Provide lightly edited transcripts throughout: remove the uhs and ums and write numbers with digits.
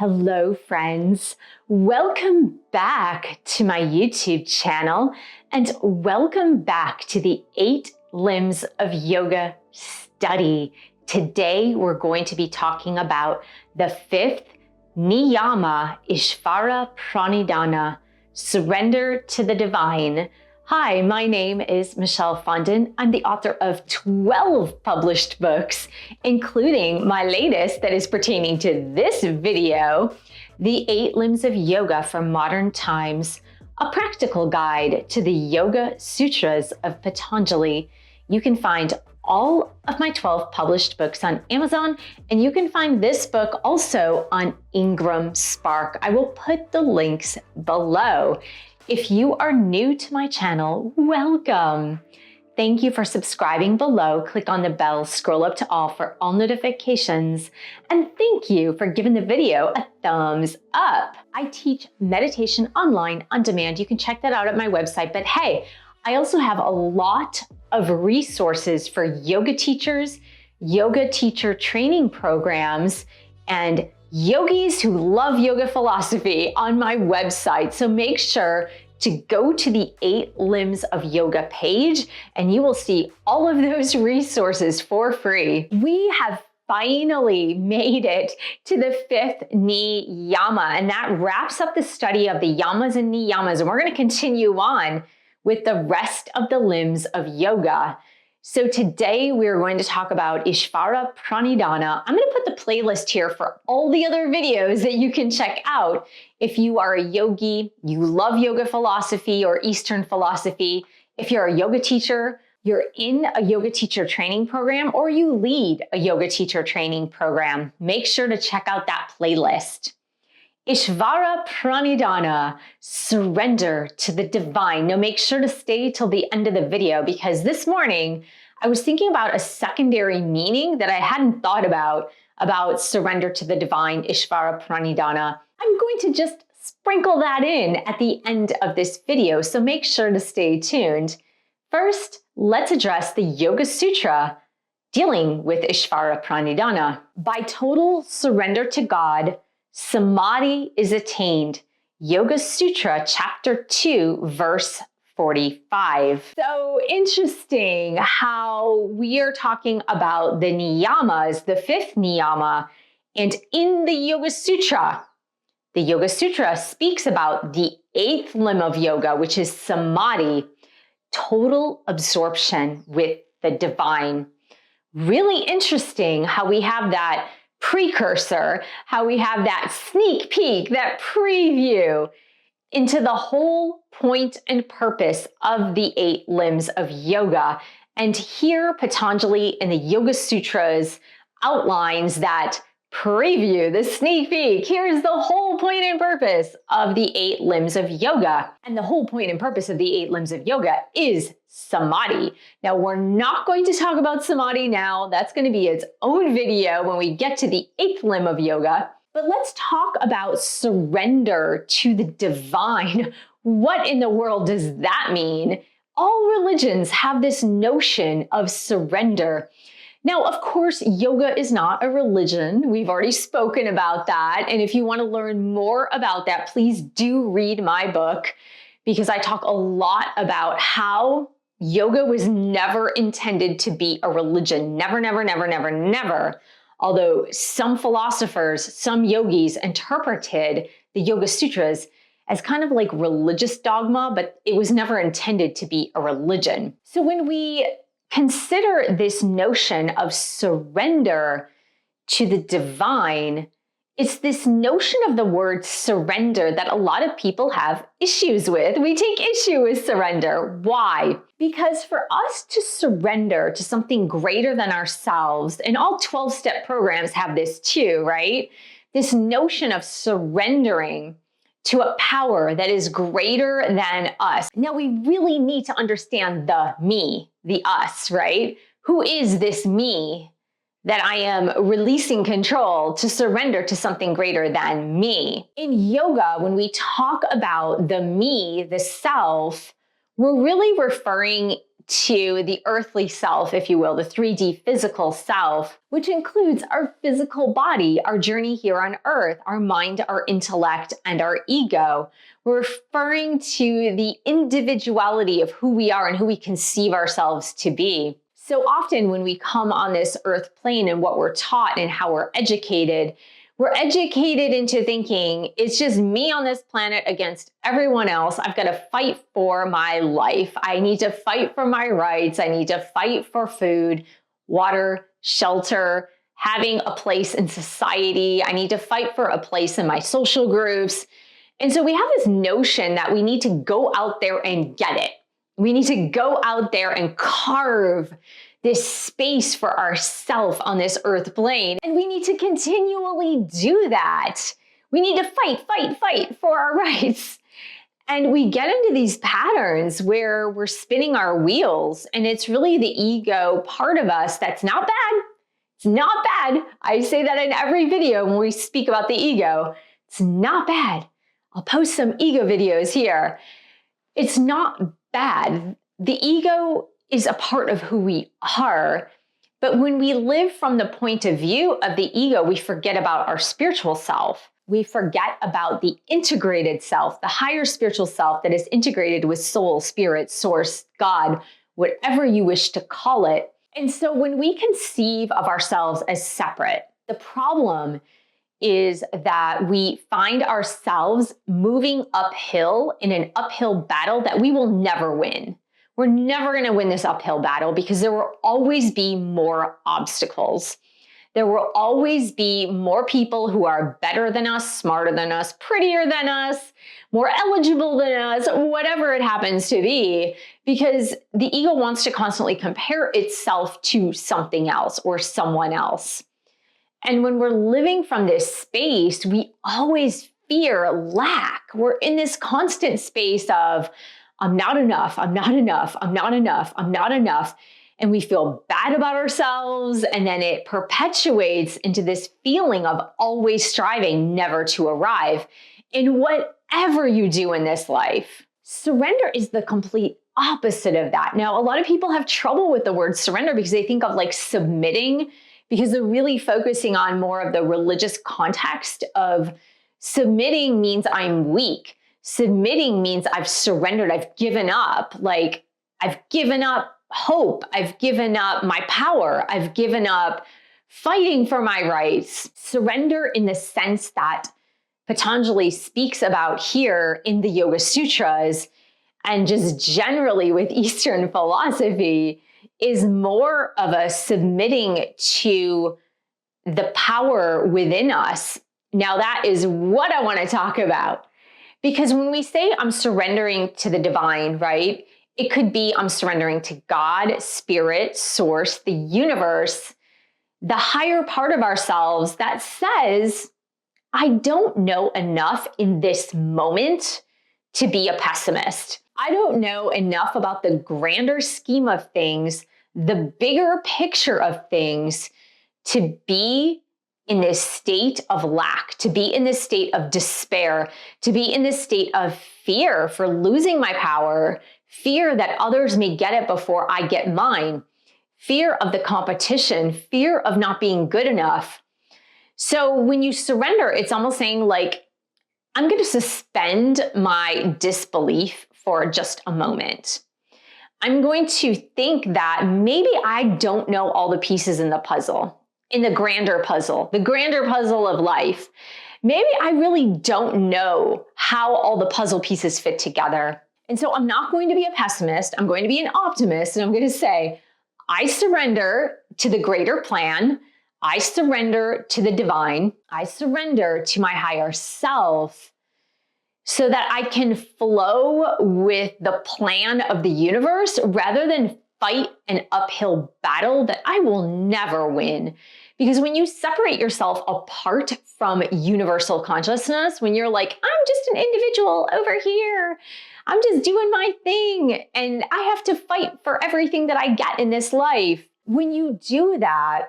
Hello, friends. Welcome back to my YouTube channel and welcome back to the 8 Limbs of Yoga study. Today, we're going to be talking about the Fifth Niyama, Īśvara Pranidhāna, surrender to the divine. Hi, my name is Michelle Fondin. I'm the author of 12 published books, including my latest that is pertaining to this video, The 8 Limbs of Yoga for Modern Times, a practical guide to the Yoga Sutras of Patañjali. You can find all of my 12 published books on Amazon, and you can find this book also on Ingram Spark. I will put the links below. If you are new to my channel, welcome. Thank you for subscribing below. Click on the bell, scroll up to all for all notifications. And thank you for giving the video a thumbs up. I teach meditation online on demand. You can check that out at my website. But hey, I also have a lot of resources for yoga teachers, yoga teacher training programs, and yogis who love yoga philosophy on my website. So make sure to go to the 8 Limbs of Yoga page and you will see all of those resources for free. We have finally made it to the Fifth Niyama, and that wraps up the study of the Yamas and Niyamas. And we're going to continue on with the rest of the limbs of yoga. So today we're going to talk about Īśvara Pranidhāna. I'm going to put the playlist here for all the other videos that you can check out. If you are a yogi, you love yoga philosophy or Eastern philosophy, if you're a yoga teacher, you're in a yoga teacher training program, or you lead a yoga teacher training program, make sure to check out that playlist. Īśvara Pranidhāna, surrender to the divine. Now make sure to stay till the end of the video because this morning I was thinking about a secondary meaning that I hadn't thought about surrender to the divine, Īśvara Pranidhāna. I'm going to just sprinkle that in at the end of this video, so make sure to stay tuned. First, let's address the Yoga Sutra dealing with Īśvara Pranidhāna. By total surrender to God, Samadhi is attained. Yoga Sutra, chapter 2, verse 45. So interesting how we are talking about the niyamas, the fifth niyama, and in the Yoga Sutra speaks about the 8th limb of yoga, which is Samadhi, total absorption with the divine. Really interesting how we have that precursor, how we have that sneak peek, that preview into the whole point and purpose of the 8 limbs of yoga. And here Patanjali in the Yoga Sutras outlines that preview, the sneak peek. Here's the whole point and purpose of the 8 limbs of yoga. And the whole point and purpose of the 8 limbs of yoga is Samadhi. Now, we're not going to talk about Samadhi now. That's going to be its own video when we get to the 8th limb of yoga. But let's talk about surrender to the divine. What in the world does that mean? All religions have this notion of surrender. Now, of course, yoga is not a religion. We've already spoken about that. And if you want to learn more about that, please do read my book because I talk a lot about how yoga was never intended to be a religion. Never, never, never, never, never. Although some philosophers, some yogis interpreted the Yoga Sutras as kind of like religious dogma, but it was never intended to be a religion. So when we consider this notion of surrender to the divine, it's this notion of the word surrender that a lot of people have issues with. We take issue with surrender. Why? Because for us to surrender to something greater than ourselves, and all 12-step programs have this too, right? This notion of surrendering to a power that is greater than us. Now, we really need to understand the me, the us, right? Who is this me that I am releasing control to surrender to something greater than me? In yoga, when we talk about the me, the self, we're really referring to the earthly self, if you will, the 3D physical self, which includes our physical body, our journey here on earth, our mind, our intellect, and our ego. We're referring to the individuality of who we are and who we conceive ourselves to be. So often when we come on this earth plane and what we're taught and how we're educated into thinking it's just me on this planet against everyone else. I've got to fight for my life. I need to fight for my rights. I need to fight for food, water, shelter, having a place in society. I need to fight for a place in my social groups. And so we have this notion that we need to go out there and get it. We need to go out there and carve this space for ourselves on this earth plane. And we need to continually do that. We need to fight for our rights. And we get into these patterns where we're spinning our wheels, and it's really the ego part of us that's not bad. It's not bad. I say that in every video when we speak about the ego. It's not bad. I'll post some ego videos here. It's not bad. The ego is a part of who we are. But when we live from the point of view of the ego, we forget about our spiritual self. We forget about the integrated self, the higher spiritual self that is integrated with soul, spirit, source, God, whatever you wish to call it. And so when we conceive of ourselves as separate, the problem is that we find ourselves moving uphill in an uphill battle that we will never win. We're never going to win this uphill battle because there will always be more obstacles. There will always be more people who are better than us, smarter than us, prettier than us, more eligible than us, whatever it happens to be, because the ego wants to constantly compare itself to something else or someone else. And when we're living from this space, we always fear lack. We're in this constant space of, I'm not enough, I'm not enough, I'm not enough, I'm not enough. And we feel bad about ourselves. And then it perpetuates into this feeling of always striving, never to arrive in whatever you do in this life. Surrender is the complete opposite of that. Now, a lot of people have trouble with the word surrender because they think of like submitting, because they're really focusing on more of the religious context of submitting means I'm weak. Submitting means I've surrendered, I've given up. Like I've given up hope, I've given up my power, I've given up fighting for my rights. Surrender in the sense that Patanjali speaks about here in the Yoga Sutras and just generally with Eastern philosophy is more of a submitting to the power within us. Now that is what I want to talk about. Because when we say I'm surrendering to the divine, right? It could be I'm surrendering to God, spirit, source, the universe, the higher part of ourselves that says, I don't know enough in this moment to be a pessimist. I don't know enough about the grander scheme of things, the bigger picture of things to be in this state of lack, to be in this state of despair, to be in this state of fear for losing my power, fear that others may get it before I get mine, fear of the competition, fear of not being good enough. So when you surrender, it's almost saying like, I'm going to suspend my disbelief for just a moment. I'm going to think that maybe I don't know all the pieces in the puzzle, in the grander puzzle of life. Maybe I really don't know how all the puzzle pieces fit together. And so I'm not going to be a pessimist. I'm going to be an optimist. And I'm going to say, I surrender to the greater plan. I surrender to the divine. I surrender to my higher self so that I can flow with the plan of the universe rather than fight an uphill battle that I will never win. Because when you separate yourself apart from universal consciousness, when you're like, I'm just an individual over here, I'm just doing my thing, and I have to fight for everything that I get in this life. When you do that,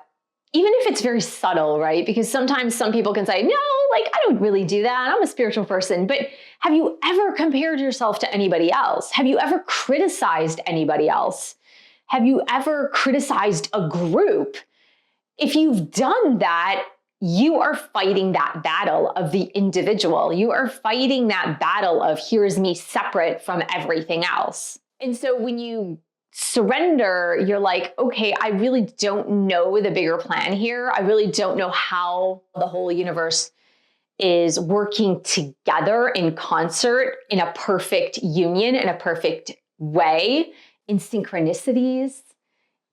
even if it's very subtle, right? Because sometimes some people can say, no, like I don't really do that. I'm a spiritual person. But have you ever compared yourself to anybody else? Have you ever criticized anybody else? Have you ever criticized a group? If you've done that, you are fighting that battle of the individual. You are fighting that battle of here's me separate from everything else. And so when you surrender, you're like, okay, I really don't know the bigger plan here. I really don't know how the whole universe is working together in concert in a perfect union, in a perfect way, in synchronicities,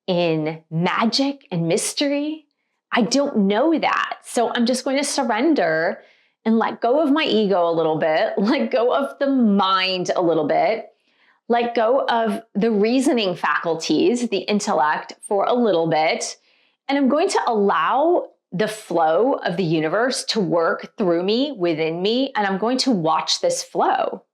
in magic and mystery. I don't know that. So I'm just going to surrender and let go of my ego a little bit, let go of the mind a little bit, let go of the reasoning faculties, the intellect for a little bit. And I'm going to allow the flow of the universe to work through me, within me, and I'm going to watch this flow.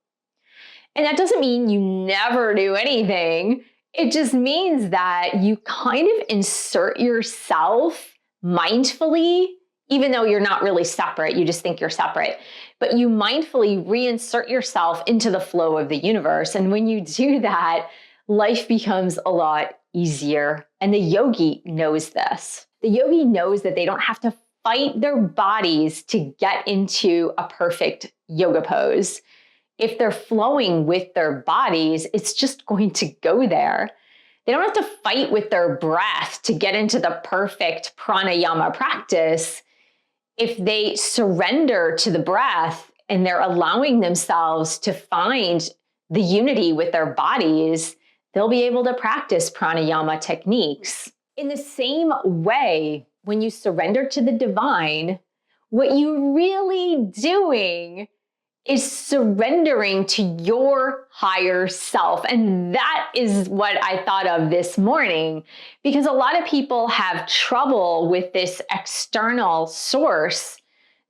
And that doesn't mean you never do anything. It just means that you kind of insert yourself mindfully, even though you're not really separate, you just think you're separate, but you mindfully reinsert yourself into the flow of the universe. And when you do that, life becomes a lot easier. And the yogi knows this. The yogi knows that they don't have to fight their bodies to get into a perfect yoga pose. If they're flowing with their bodies, it's just going to go there. They don't have to fight with their breath to get into the perfect pranayama practice. If they surrender to the breath and they're allowing themselves to find the unity with their bodies, they'll be able to practice pranayama techniques. In the same way, when you surrender to the divine, what you're really doing is surrendering to your higher self. And that is what I thought of this morning, because a lot of people have trouble with this external source,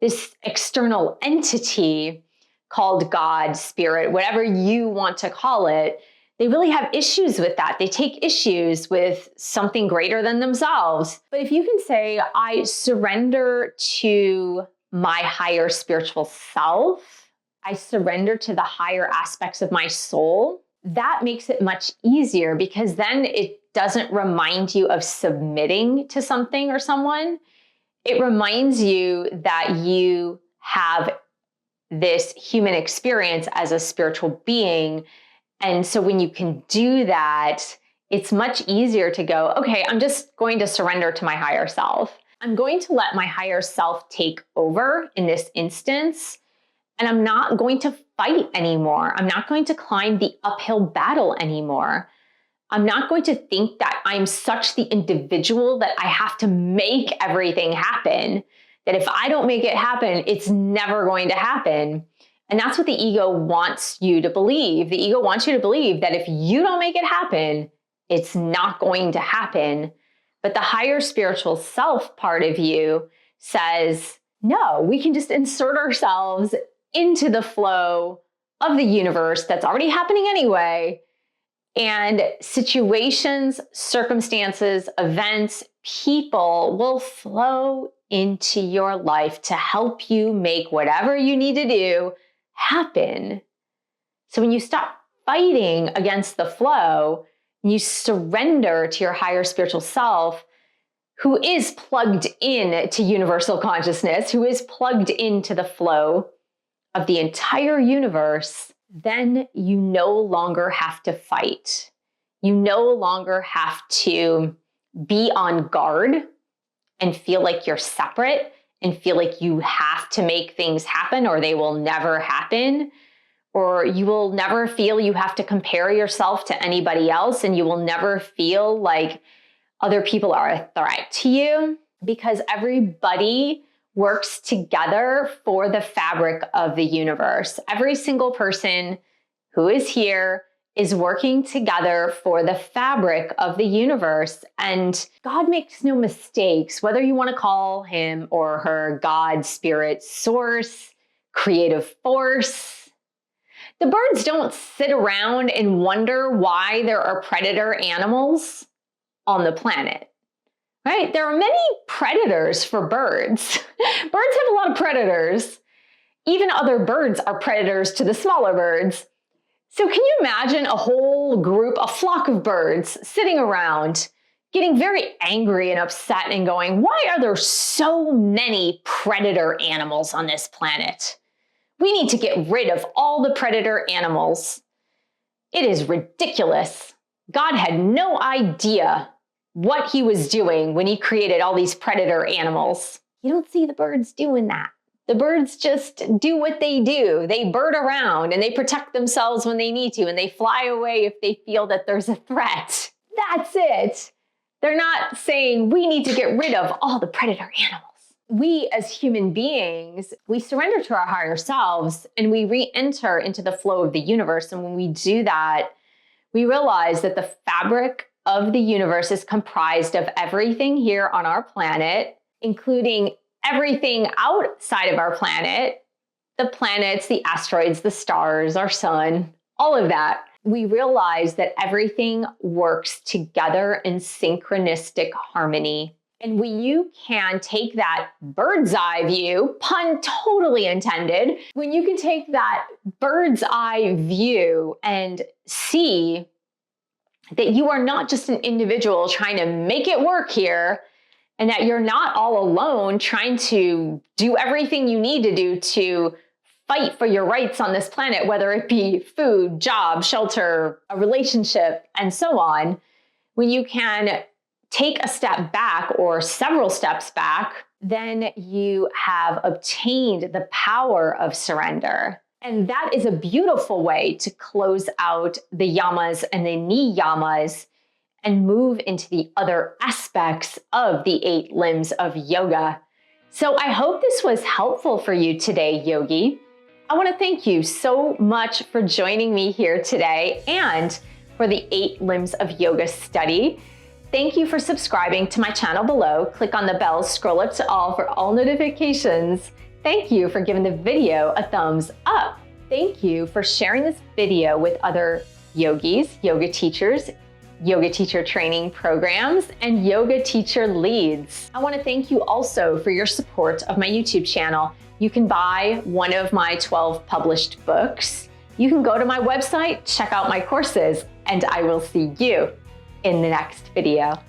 this external entity called God, spirit, whatever you want to call it. They really have issues with that. They take issues with something greater than themselves. But if you can say, I surrender to my higher spiritual self, I surrender to the higher aspects of my soul, that makes it much easier, because then it doesn't remind you of submitting to something or someone. It reminds you that you have this human experience as a spiritual being. And so when you can do that, it's much easier to go, okay, I'm just going to surrender to my higher self. I'm going to let my higher self take over in this instance. And I'm not going to fight anymore. I'm not going to climb the uphill battle anymore. I'm not going to think that I'm such the individual that I have to make everything happen, that if I don't make it happen, it's never going to happen. And that's what the ego wants you to believe. The ego wants you to believe that if you don't make it happen, it's not going to happen. But the higher spiritual self part of you says, no, we can just insert ourselves into the flow of the universe that's already happening anyway. And situations, circumstances, events, people will flow into your life to help you make whatever you need to do happen. So when you stop fighting against the flow and you surrender to your higher spiritual self, who is plugged in to universal consciousness, who is plugged into the flow of the entire universe, then you no longer have to fight. You no longer have to be on guard and feel like you're separate and feel like you have to make things happen or they will never happen, or you will never feel you have to compare yourself to anybody else, and you will never feel like other people are a threat to you, because everybody works together for the fabric of the universe. Every single person who is here is working together for the fabric of the universe. And God makes no mistakes, whether you want to call him or her God, spirit, source, creative force. The birds don't sit around and wonder why there are predator animals on the planet. Right? There are many predators for birds. Birds have a lot of predators. Even other birds are predators to the smaller birds. So can you imagine a whole group, a flock of birds sitting around, getting very angry and upset and going, why are there so many predator animals on this planet? We need to get rid of all the predator animals. It is ridiculous. God had no idea what he was doing when he created all these predator animals. You don't see the birds doing that. The birds just do what they do. They bird around and they protect themselves when they need to, and they fly away if they feel that there's a threat. That's it. They're not saying we need to get rid of all the predator animals. We as human beings, we surrender to our higher selves and we re-enter into the flow of the universe. And when we do that, we realize that the fabric of the universe is comprised of everything here on our planet, including everything outside of our planet, the planets, the asteroids, the stars, our sun, all of that. We realize that everything works together in synchronistic harmony. And when you can take that bird's eye view, pun totally intended, when you can take that bird's eye view and see that you are not just an individual trying to make it work here, and that you're not all alone trying to do everything you need to do to fight for your rights on this planet, whether it be food, job, shelter, a relationship, and so on. When you can take a step back or several steps back, then you have obtained the power of surrender. And that is a beautiful way to close out the yamas and the niyamas and move into the other aspects of the 8 limbs of yoga. So I hope this was helpful for you today, yogi. I want to thank you so much for joining me here today and for the 8 limbs of yoga study. Thank you for subscribing to my channel below. Click on the bell, scroll up to all for all notifications. Thank you for giving the video a thumbs up. Thank you for sharing this video with other yogis, yoga teachers, yoga teacher training programs, and yoga teacher leads. I want to thank you also for your support of my YouTube channel. You can buy one of my 12 published books. You can go to my website, check out my courses, and I will see you in the next video.